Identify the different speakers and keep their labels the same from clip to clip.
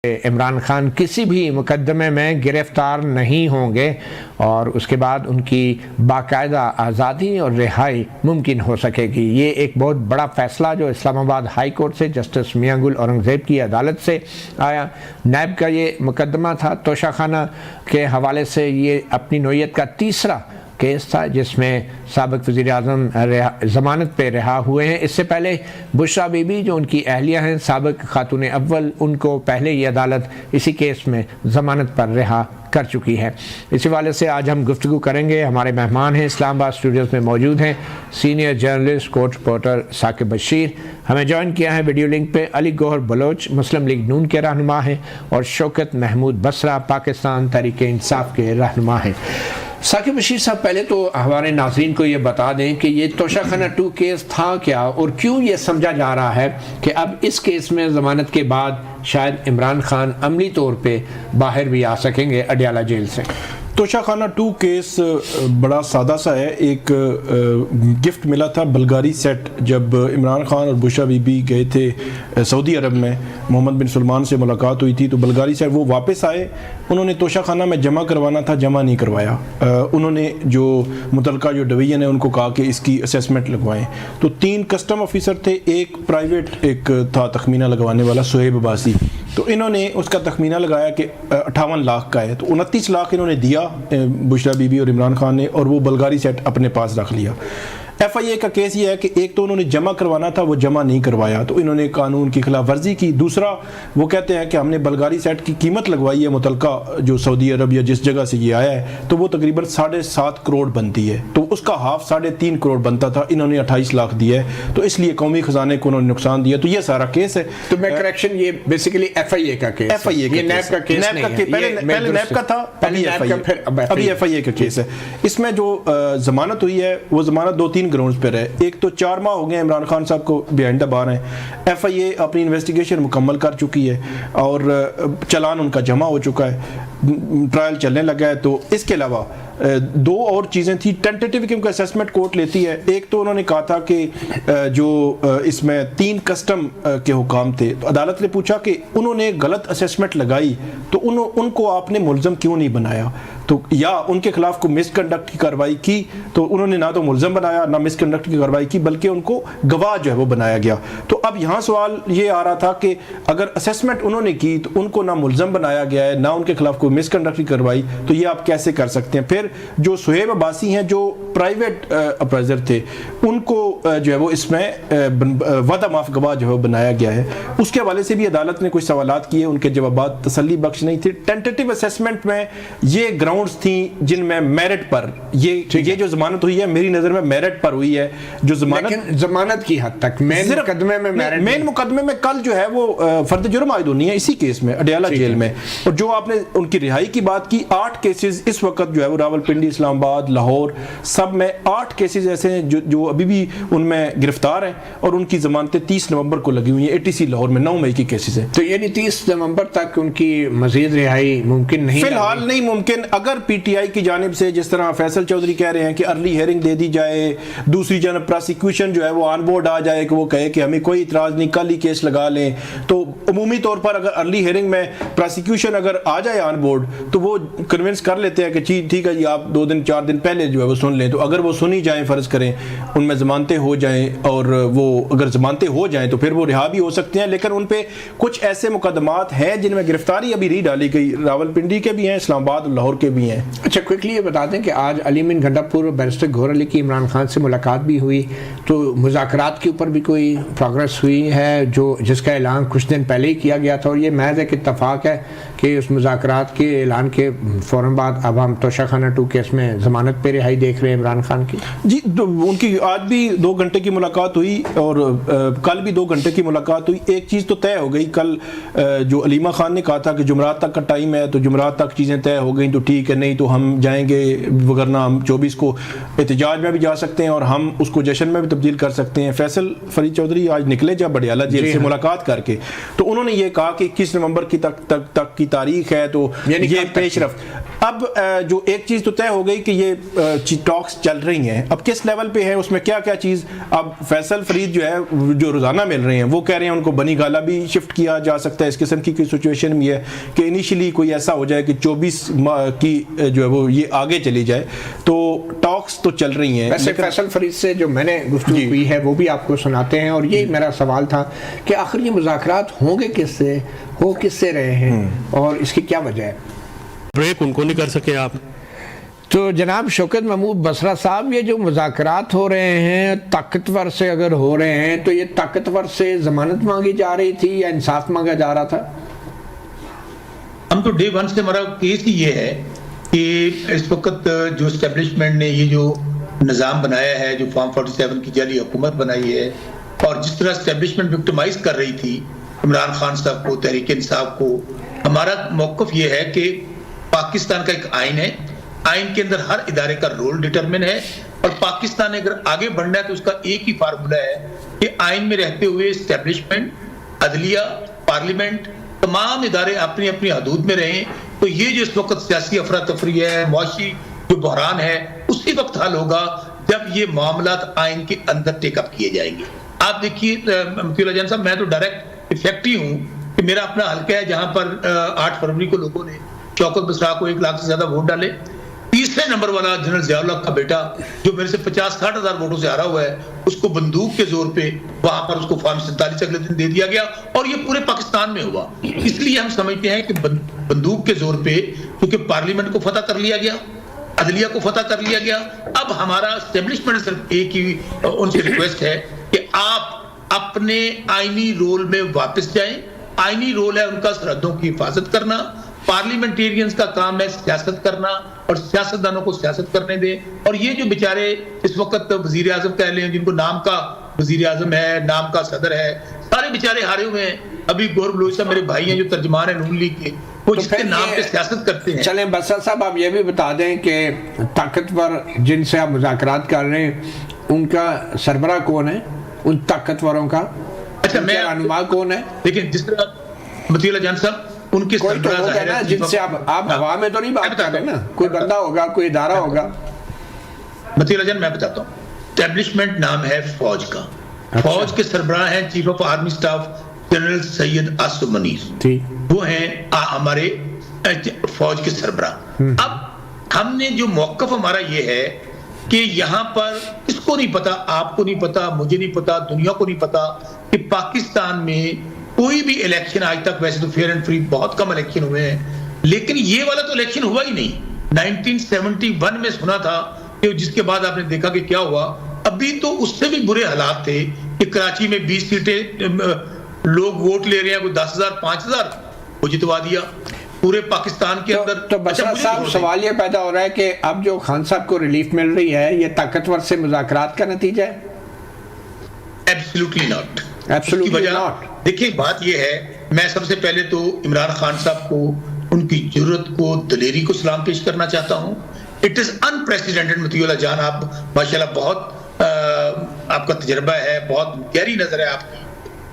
Speaker 1: عمران خان کسی بھی مقدمے میں گرفتار نہیں ہوں گے اور اس کے بعد ان کی باقاعدہ آزادی اور رہائی ممکن ہو سکے گی۔ یہ ایک بہت بڑا فیصلہ جو اسلام آباد ہائی کورٹ سے جسٹس میاں گل اورنگزیب کی عدالت سے آیا۔ نیب کا یہ مقدمہ تھا توشہ خانہ کے حوالے سے، یہ اپنی نوعیت کا تیسرا کیس تھا جس میں سابق وزیر اعظم ضمانت پہ رہا ہوئے ہیں۔ اس سے پہلے بشرا بی بی جو ان کی اہلیہ ہیں، سابق خاتون اول، ان کو پہلے یہ عدالت اسی کیس میں ضمانت پر رہا کر چکی ہے۔ اسی حوالے سے آج ہم گفتگو کریں گے۔ ہمارے مہمان ہیں، اسلام آباد اسٹوڈیوز میں موجود ہیں senior journalist court reporter Saqib Bashir. ہمیں جوائن کیا ہے ویڈیو لنک پہ علی گوہر بلوچ، مسلم لیگ نون کے رہنما ہیں، اور شوکت محمود بسرا، پاکستان تحریک انصاف کے رہنما ہیں۔ ثاقب بشیر صاحب، پہلے تو ہمارے ناظرین کو یہ بتا دیں کہ یہ توشہ خانہ 2 کیس تھا کیا، اور کیوں یہ سمجھا جا رہا ہے کہ اب اس کیس میں ضمانت کے بعد شاید عمران خان عملی طور پہ باہر بھی آ سکیں گے اڈیالہ جیل سے۔
Speaker 2: توشہ خانہ 2 کیس بڑا سادہ سا ہے۔ ایک گفٹ ملا تھا بلغاری سیٹ، جب عمران خان اور بشرا بی بی گئے تھے سعودی عرب میں، محمد بن سلمان سے ملاقات ہوئی تھی، تو بلغاری سیٹ وہ واپس آئے، انہوں نے توشہ خانہ میں جمع کروانا تھا، جمع نہیں کروایا۔ انہوں نے جو متعلقہ جو ڈویژن ہے ان کو کہا کہ اس کی اسیسمنٹ لگوائیں، تو 3 کسٹم آفیسر تھے، ایک پرائیویٹ ایک تھا تخمینہ لگوانے والا صہیب عباسی، تو انہوں نے اس کا تخمینہ لگایا کہ 58 لاکھ کا ہے، تو 29 لاکھ انہوں نے دیا بشرا بی بی اور عمران خان نے، اور وہ بلغاری سیٹ اپنے پاس رکھ لیا۔ ایف آئی اے کا کیس یہ ہے کہ ایک تو انہوں نے جمع کروانا تھا، وہ جمع نہیں کروایا، تو انہوں نے قانون کی خلاف ورزی کی۔ دوسرا وہ کہتے ہیں کہ ہم نے بلغاری سیٹ کی قیمت لگوائی ہے متعلقہ جو سعودی عرب یا جس جگہ سے یہ آیا ہے، تو وہ تقریباً 7.5 کروڑ بنتی ہے، تو اس کا ہاف 3.5 کروڑ بنتا تھا، انہوں نے 28 لاکھ دیا ہے، تو اس لیے قومی خزانے کو انہوں نے نقصان دیا۔ تو یہ سارا کیس ہے۔
Speaker 1: تو میں کریکشن، یہ بیسیکلی ایف آئی اے کا کیس ہے،
Speaker 2: ایف آئی اے
Speaker 1: یہ نیب کا کیس نہیں ہے،
Speaker 2: پہلے نیب کا تھا، ابھی ایف آئی اے کا کیس ہے۔ اس میں جو ضمانت ہوئی ہے وہ ضمانت 2-3 گراؤنڈز پر ہے۔ ایک تو 4 ماہ ہو گئے عمران خان صاحب کو بیہائنڈ دا بار ہیں، ایف آئی اے اپنی انویسٹیگیشن مکمل کر چکی ہے اور چلان ان کا جمع ہو چکا ہے، ٹرائل چلنے لگا ہے۔ تو اس کے علاوہ 2 اور چیزیں تھیں ٹینٹیٹیو کہ ان کا اسیسمنٹ کورٹ لیتی ہے۔ ایک تو انہوں نے کہا تھا کہ جو اس میں 3 کسٹم کے حکام تھے، تو عدالت نے پوچھا کہ انہوں نے غلط اسیسمنٹ لگائی تو ان کو آپ نے ملزم کیوں نہیں بنایا، تو یا ان کے خلاف کوئی مس کنڈکٹ کی کارروائی کی، تو انہوں نے نہ تو ملزم بنایا نہ مس کنڈکٹ کی کارروائی کی، بلکہ ان کو گواہ جو ہے وہ بنایا گیا۔ تو اب یہاں سوال یہ آ رہا تھا کہ اگر اسیسمنٹ انہوں نے کی تو ان کو نہ ملزم بنایا گیا ہے نہ ان کے خلاف کوئی مس کنڈکٹ کی کارروائی، تو یہ آپ کیسے کر سکتے ہیں؟ پھر جو صہیب عباسی ہیں جو پرائیویٹ اپرائزر تھے، ان کو جو ہے وہ اس میں وعدہ معاف گواہ جو ہے بنایا گیا ہے۔ اس کے حوالے سے بھی عدالت نے کچھ سوالات کیے، ان کے جوابات تسلی بخش نہیں تھے۔ ٹینٹیٹیو اسیسمنٹ میں یہ گراؤنڈز تھیں جن میں میرٹ پر یہ جو ضمانت ہوئی ہے، میری نظر میں میرٹ پر ہوئی ہے۔ جو
Speaker 1: ضمانت کی حد تک مین
Speaker 2: مقدمے میں کل جو ہے وہ فرد جرم عائد ہونی ہے اسی کیس میں اڈیالہ جیل میں، اور جو آپ نے ان کی رہائی کی بات کی، 8 کیسز اس وقت جو ہے وہ راولپنڈی، اسلام آباد، لاہور، سب میں 8 کیسز ایسے ہیں جو ابھی بھی ان میں گرفتار ہیں، اور ان کی ضمانتیں 30 نومبر کو لگی ہوئی ہیں۔ اے ٹی سی لاہور میں 9 مئی کی کیسز ہیں،
Speaker 1: تو یعنی 30 نومبر تک ان کی مزید رہائی ممکن نہیں،
Speaker 2: فی الحال نہیں ممکن۔ اگر پی ٹی آئی کی جانب سے جس طرح فیصل چودھری کہہ رہے ہیں کہ ارلی ہیئرنگ دے دی جائے، دوسری جانب پراسیکیوشن جو ہے وہ آن بورڈ آ جائے کہ وہ کہے کہ ہمیں کوئی اعتراض نہیں، کل ہی کیس لگا لیں، تو عمومی طور پر اگر ارلی ہیئرنگ میں پراسیکیوشن اگر آ جائے آن بورڈ تو وہ کنونس کر لیتے ہیں کہ ٹھیک ہے جی آپ 2-4 دن پہلے جو ہے وہ سن لیں۔ تو اگر وہ سنی جائیں، فرض کریں ان میں ضمانتیں ہو جائیں، اور وہ اگر ضمانتیں ہو جائیں تو پھر وہ رہا بھی ہو سکتے ہیں، لیکن ان پہ کچھ ایسے مقدمات ہیں جن میں گرفتاری ابھی نہیں ڈالی گئی، راولپنڈی کے بھی ہیں، اسلام آباد اور لاہور کے بھی ہیں۔
Speaker 1: اچھا، کوئکلی یہ بتا دیں کہ آج علی من گھنٹا پور اور بیرسٹر گوہر علی کی عمران خان سے ملاقات بھی ہوئی، تو مذاکرات کے اوپر بھی کوئی پروگرس ہوئی ہے جس کا اعلان کچھ دن پہلے ہی کیا گیا تھا، اور یہ محض ایک اتفاق ہے کہ اس مذاکرات کے اعلان کے فوراً بعد اب ہم توشہ خانہ 2 کیس میں ضمانت پہ رہائی دیکھ رہے ہیں عمران خان کی؟
Speaker 2: جی، ان کی آج بھی 2 گھنٹے کی ملاقات ہوئی اور کل بھی 2 گھنٹے کی ملاقات ہوئی۔ ایک چیز تو طے ہو گئی، کل جو علیمہ خان نے کہا تھا کہ جمعرات تک کا ٹائم ہے، تو جمعرات تک چیزیں طے ہو گئیں، تو ٹھیک ہے، نہیں تو ہم جائیں گے، وگرنہ ہم 24 کو احتجاج میں بھی جا سکتے ہیں اور ہم اس کو جشن میں بھی تبدیل کر سکتے ہیں۔ فیصل فرید چودھری آج نکلے جب اڈیالہ جیل سے ملاقات کر کے، تو انہوں نے یہ کہا کہ 21 نومبر کی تک کی تاریخ ہے، تو یہ پیش رفت. اب جو ایک چیز تو طے ہو گئی کہ یہ ٹاکس چل رہی ہیں, اب کس لیول پہ ہے, اس میں کیا کیا چیز. اب فیصل فرید جو ہے جو روزانہ مل رہے ہیں وہ کہہ رہے ہیں ان کو بنی گالا بھی شفٹ کیا جا سکتا ہے. اس قسم کی سچویشن بھی ہے کہ انیشلی کوئی ایسا ہو جائے کہ 24 کی جو ہے وہ یہ آگے چلی جائے. تو ٹاکس تو چل رہی ہیں.
Speaker 1: ویسے فیصل فرید سے جو میں نے گفتگو کی ہے وہ بھی آپ کو سناتے ہیں, اور یہی میرا سوال تھا کہ آخر یہ مذاکرات ہوں گے کس سے, ہو کس سے رہے ہیں, اور اس کی کیا وجہ ہے.
Speaker 3: بریک ان کو نہیں کر سکے آپ.
Speaker 1: تو جناب شوکت محمود بصرہ صاحب, یہ جو مذاکرات ہو رہے ہیں طاقتور سے اگر ہو رہے ہیں تو یہ طاقتور سے ضمانت مانگی جا رہی تھی یا انصاف مانگا جا رہا تھا؟
Speaker 4: ہم تو ڈے ون سے ہمارا کیس ہی یہ ہے کہ اس وقت جو اسٹیبلشمنٹ نے یہ جو نظام بنایا ہے, جو فارم 47 کی جعلی حکومت بنائی ہے, اور جس طرح اسٹیبلشمنٹ وکٹمائز کر رہی تھی عمران خان صاحب کو, تحریک انصاف کو, ہمارا موقف یہ ہے کہ پاکستان کا ایک آئین ہے, آئین کے اندر ہر ادارے کا رول ڈٹرمن ہے, اور پاکستان نے اگر آگے بڑھنا ہے تو اس کا ایک ہی فارمولہ ہے کہ آئین میں رہتے ہوئے اسٹیبلشمنٹ, عدلیہ, پارلیمنٹ, تمام ادارے اپنی اپنی حدود میں رہیں. تو یہ جو اس وقت سیاسی افراتفری ہے, معاشی جو بحران ہے, اسی وقت حل ہوگا جب یہ معاملات آئین کے اندر ٹیک اپ کیے جائیں گے. آپ دیکھیے مفتی اللہ جان صاحب, میں تو ڈائریکٹ افیکٹ ہی ہوں کہ میرا اپنا حلقہ ہے جہاں پر 8 فروری کو لوگوں نے شوکت بصرہ کو 1 لاکھ سے زیادہ ووٹ ڈالے. تیسرے نمبر والا جنرل ضیاء الحق کا بیٹا جو میرے سے 50-60 ہزار ووٹوں سے ہارا ہوا ہے, اس کو بندوق کے زور پہ وہاں پر اس کو فارم 47 اگلے دن دے دیا گیا, اور یہ پورے پاکستان میں ہوا. اس لیے ہم سمجھتے ہیں کہ بندوق کے زور پہ کیونکہ پارلیمنٹ کو فتح کر لیا گیا, عدلیہ کو فتح کر لیا گیا, اب ہمارا اسٹیبلشمنٹ صرف ایک ہی ان سے ریکویسٹ ہے کہ آپ اپنے آئینی رول میں واپس جائیں. آئینی رول ہے ان کا سرحدوں کی حفاظت کرنا, پارلیمنٹیرینز کا کام ہے سیاست کرنا, اور سیاستدانوں کو سیاست کرنے دیں. اور یہ جو بیچارے اس وقت وزیر اعظم کہہ لیں, جن کو نام کا وزیر اعظم ہے, نام کا صدر ہے, سارے بیچارے ہارے ہوئے ہیں. ابھی گور بلوچ صاحب میرے بھائی ہیں جو ترجمان ہیں نون لیگ کے, وہ جس کے نام پہ سیاست کرتے ہیں.
Speaker 1: چلیں بصرہ صاحب آپ یہ بھی بتا دیں کہ طاقتور جن سے آپ مذاکرات کر رہے ہیں ان کا سربراہ کون ہے, ان طاقتوروں کا
Speaker 4: اچھا میں
Speaker 1: رہنما کون ہے؟
Speaker 4: لیکن جس طرح متی اللہ جان صاحب ان کے
Speaker 1: کوئی تو ہوگا نا جن سے آپ ہوا میں تو نہیں بات کر رہے نا, کوئی بندہ ہوگا, کوئی ادارہ ہوگا.
Speaker 4: متی اللہ جان میں بتاتا ہوں, اسٹیبلشمنٹ نام ہے فوج کا, فوج کے سربراہ ہیں chief of army staff general Syed Asif Munir, وہ ہیں ہمارے فوج کے سربراہ. اب ہم نے جو موقف ہمارا یہ ہے کہ یہاں پر اس کو نہیں پتا, آپ کو نہیں پتا, مجھے نہیں پتا, دنیا کو نہیں پتا کہ پاکستان میں کوئی بھی الیکشن آج تک, ویسے تو فیئر اینڈ فری بہت کم الیکشن ہوئے ہیں, لیکن یہ والا تو الیکشن ہوا ہی نہیں. 1971 میں سنا تھا کہ جس کے بعد آپ نے دیکھا کہ کیا ہوا. ابھی تو اس سے بھی برے حالات تھے کہ کراچی میں 20 سیٹیں لوگ ووٹ لے رہے ہیں, کوئی 10,000 5,000 وہ جتوا دیا پورے پاکستان کے اندر.
Speaker 1: تو بصرہ صاحب سوال یہ پیدا ہو رہا ہے کہ اب جو خان صاحب کو ریلیف مل رہی ہے یہ طاقتور سے مذاکرات کا نتیجہ ہے؟
Speaker 4: Absolutely not.
Speaker 1: Absolutely not.
Speaker 4: دیکھیں بات یہ ہے, میں سب سے پہلے تو عمران خان صاحب کو ان کی جرت کو, دلیری کو سلام پیش کرنا چاہتا ہوں. It is unprecedented. مطیع اللہ جان آپ ماشاءاللہ بہت آپ کا تجربہ ہے, بہت گہری نظر ہے آپ کی.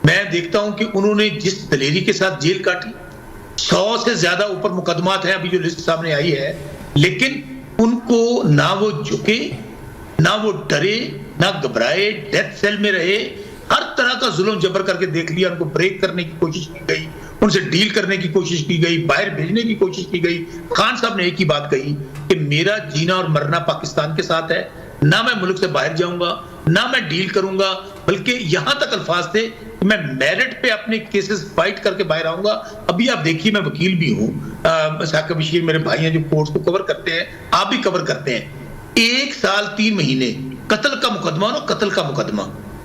Speaker 4: میں دیکھتا ہوں کہ انہوں نے جس دلیری کے ساتھ جیل کاٹی, 100 سے زیادہ اوپر مقدمات ہیں ابھی جو لسٹ سامنے آئی ہے, لیکن ان کو نہ وہ جھکے, نہ وہ ڈرے, نہ گھبرائے, ڈیتھ سیل میں رہے, ہر طرح کا ظلم جبر کر کے دیکھ لیا. ان کو بریک کرنے کی کوشش کی گئی, ان سے ڈیل کرنے کی کوشش کی گئی, باہر بھیجنے کی کوشش کی گئی. خان صاحب نے ایک ہی بات کہی کہ میرا جینا اور مرنا پاکستان کے ساتھ ہے, نہ میں ملک سے باہر جاؤں گا, نہ میں ڈیل کروں گا, بلکہ یہاں تک الفاظ تھے کہ میں میرٹ پہ اپنے کیسز فائٹ کر کے باہر آؤں گا. ابھی آپ دیکھیے میں وکیل بھی ہوں, ثاقب بشیر میرے بھائی ہیں جو کورٹس کو کور کرتے ہیں, آپ بھی کور کرتے ہیں. 1 سال 3 مہینے قتل کا مقدمہ اور قتل کا مقدمہ,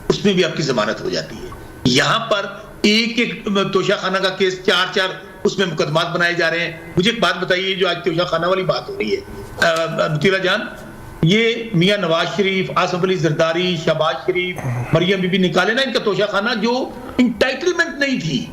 Speaker 4: اس میں بھی آپ کی ضمانت ہو جاتی ہے. یہاں پر ایک توشہ خانہ کا کیس 4 اس میں مقدمات بنائے جا رہے ہیں. مجھے ایک بات بتائیے, جو آج توشہ خانہ والی بات ہو رہی ہے مطیع اللہ جان, یہ میاں نواز شریف, آصف علی زرداری, شہباز شریف, مریم بی بی نکالے نا ان کا توشہ خانہ, جو انٹائٹلمنٹ نہیں تھی.